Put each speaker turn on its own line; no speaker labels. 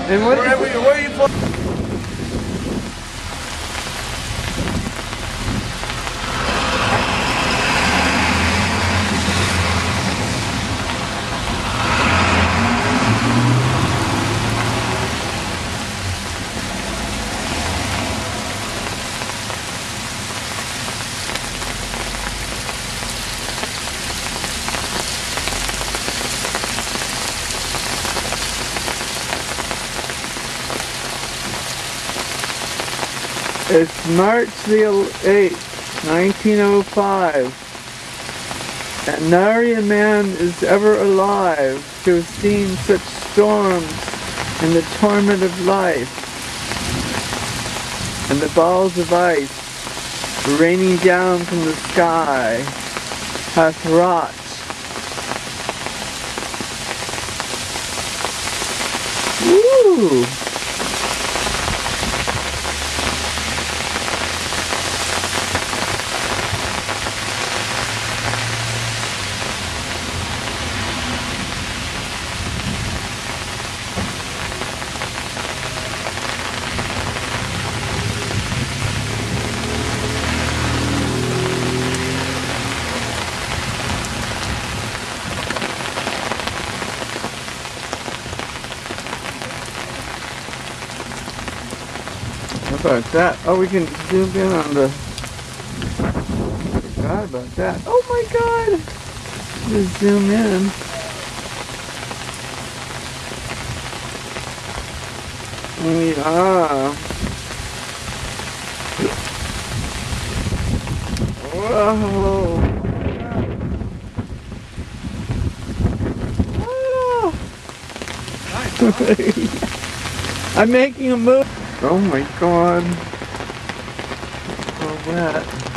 And what?
Where are you from?
It's March the 8th, 1905, and nary a man is ever alive to have seen such storms in the torment of life, and the balls of ice raining down from the sky hath wrought woo! How about that? Oh, we can zoom in on the... Forgot about that. Oh my god! Just zoom in. Yeah. Whoa! I'm making a move. Oh my god. So wet.